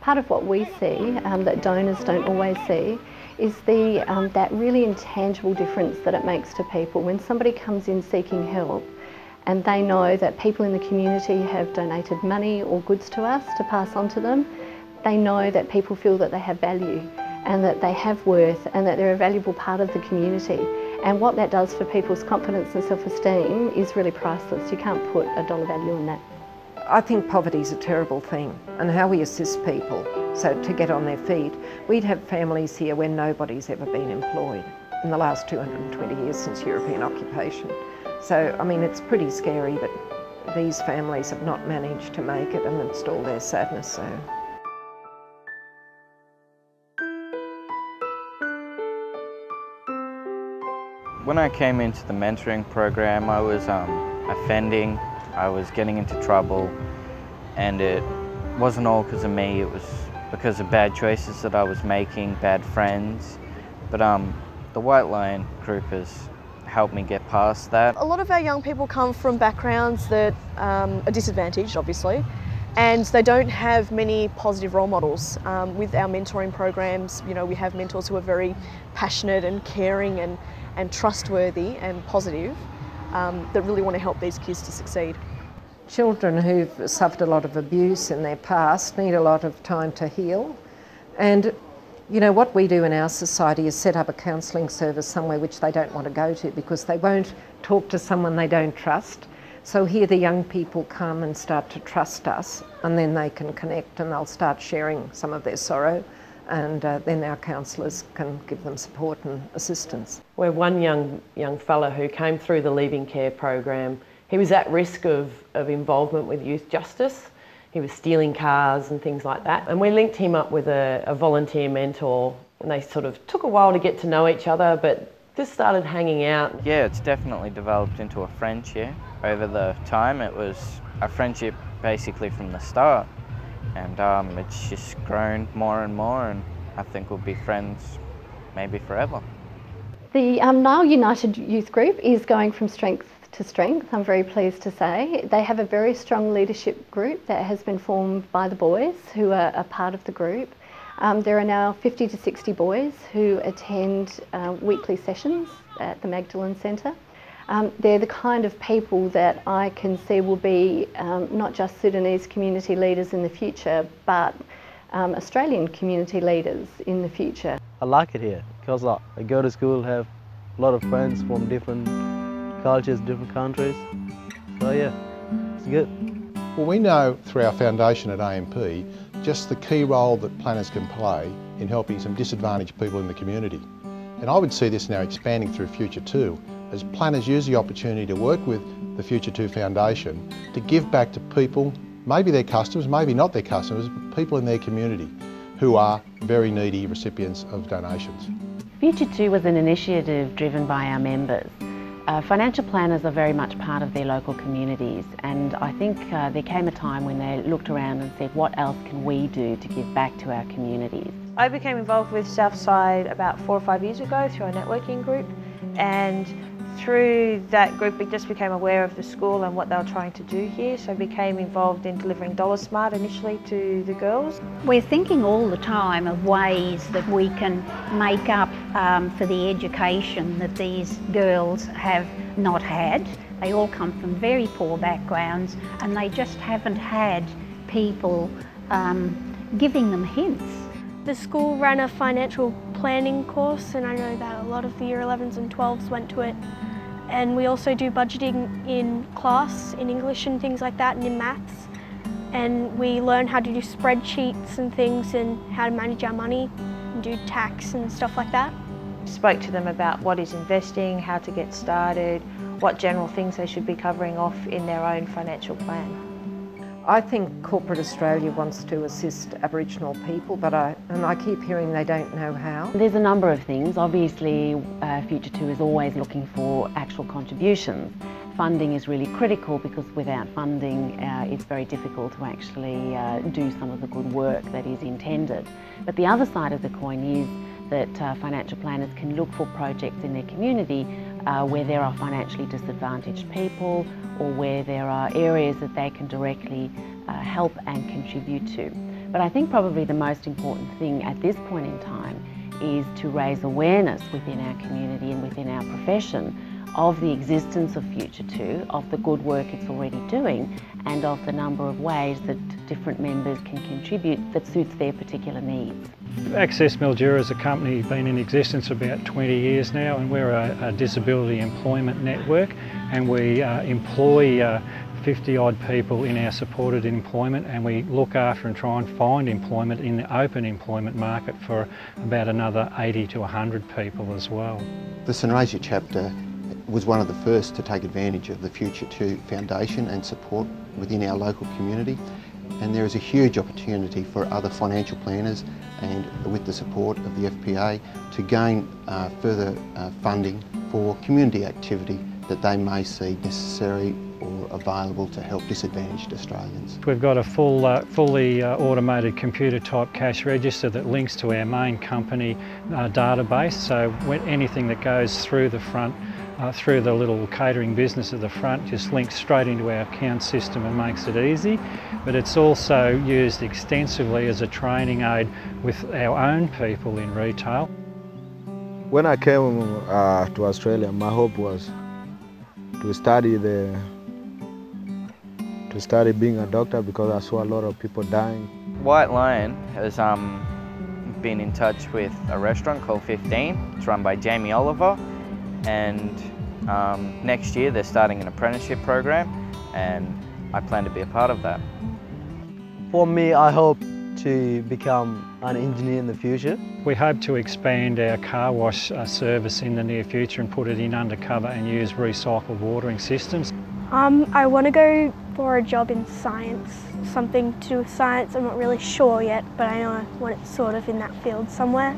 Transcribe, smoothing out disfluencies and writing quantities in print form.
Part of what we see that donors don't always see is that really intangible difference that it makes to people. When somebody comes in seeking help and they know that people in the community have donated money or goods to us to pass on to them, they know that people feel that they have value and that they have worth and that they're a valuable part of the community. And what that does for people's confidence and self-esteem is really priceless. You can't put a dollar value on that. I think poverty is a terrible thing, and how we assist people so to get on their feet. We'd have families here where nobody's ever been employed in the last 220 years since European occupation. So, I mean, it's pretty scary that these families have not managed to make it amidst all their sadness. So. When I came into the mentoring program, I was offending, I was getting into trouble, and it wasn't all because of me, it was because of bad choices that I was making, bad friends. But the White Lion group has helped me get past that. A lot of our young people come from backgrounds that are disadvantaged, obviously, and they don't have many positive role models. With our mentoring programs, you know, we have mentors who are very passionate and caring and trustworthy and positive, that really want to help these kids to succeed. Children who've suffered a lot of abuse in their past need a lot of time to heal. And you know, what we do in our society is set up a counselling service somewhere which they don't want to go to because they won't talk to someone they don't trust. So here the young people come and start to trust us, and then they can connect and they'll start sharing some of their sorrow, and then our counsellors can give them support and assistance. We're one young fella who came through the Leaving Care program. He was at risk of involvement with youth justice. He was stealing cars and things like that. And we linked him up with a volunteer mentor, and they sort of took a while to get to know each other, but just started hanging out. Yeah, it's definitely developed into a friendship. Over the time, it was a friendship basically from the start. And it's just grown more and more, and I think we'll be friends maybe forever. The Nile United Youth Group is going from strength to strength, I'm very pleased to say. They have a very strong leadership group that has been formed by the boys who are a part of the group. There are now 50 to 60 boys who attend weekly sessions at the Magdalene Centre. They're the kind of people that I can see will be not just Sudanese community leaders in the future, but Australian community leaders in the future. I like it here because I go to school, have a lot of friends from different cultures, different countries. So yeah, it's good. Well, we know through our foundation at AMP just the key role that planners can play in helping some disadvantaged people in the community. And I would see this now expanding through Future2 as planners use the opportunity to work with the Future2 Foundation to give back to people, maybe their customers, maybe not their customers, but people in their community who are very needy recipients of donations. Future2 was an initiative driven by our members. Financial planners are very much part of their local communities, and I think there came a time when they looked around and said, what else can we do to give back to our communities? I became involved with Southside about 4 or 5 years ago through a networking group, and through that group we just became aware of the school and what they were trying to do here, so I became involved in delivering Dollar Smart initially to the girls. We're thinking all the time of ways that we can make up for the education that these girls have not had. They all come from very poor backgrounds and they just haven't had people giving them hints. The school ran a financial planning course, and I know that a lot of the Year 11s and 12s went to it. And we also do budgeting in class, in English and things like that, and in maths. And we learn how to do spreadsheets and things and how to manage our money and do tax and stuff like that. Spoke to them about what is investing, how to get started, what general things they should be covering off in their own financial plan. I think corporate Australia wants to assist Aboriginal people, but I keep hearing they don't know how. There's a number of things. Obviously, Future2 is always looking for actual contributions. Funding is really critical because without funding, it's very difficult to actually do some of the good work that is intended. But the other side of the coin is that financial planners can look for projects in their community where there are financially disadvantaged people or where there are areas that they can directly help and contribute to. But I think probably the most important thing at this point in time is to raise awareness within our community and within our profession of the existence of Future2, of the good work it's already doing, and of the number of ways that different members can contribute that suits their particular needs. Access Mildura is a company been in existence for about 20 years now, and we're a disability employment network, and we employ 50 odd people in our supported employment, and we look after and try and find employment in the open employment market for about another 80 to 100 people as well. The Sunraysia chapter was one of the first to take advantage of the Future2 Foundation and support within our local community, and there is a huge opportunity for other financial planners and with the support of the FPA to gain further funding for community activity that they may see necessary or available to help disadvantaged Australians. We've got a fully automated computer type cash register that links to our main company database, so when anything that goes through the front, through the little catering business at the front, just links straight into our account system and makes it easy. But it's also used extensively as a training aid with our own people in retail. When I came to Australia, my hope was to study being a doctor, because I saw a lot of people dying. White Lion has been in touch with a restaurant called 15. It's run by Jamie Oliver, and next year they're starting an apprenticeship program, and I plan to be a part of that. For me, I hope to become an engineer in the future. We hope to expand our car wash service in the near future and put it in undercover and use recycled watering systems. I want to go for a job in science, something to do with science. I'm not really sure yet, but I know I want it sort of in that field somewhere.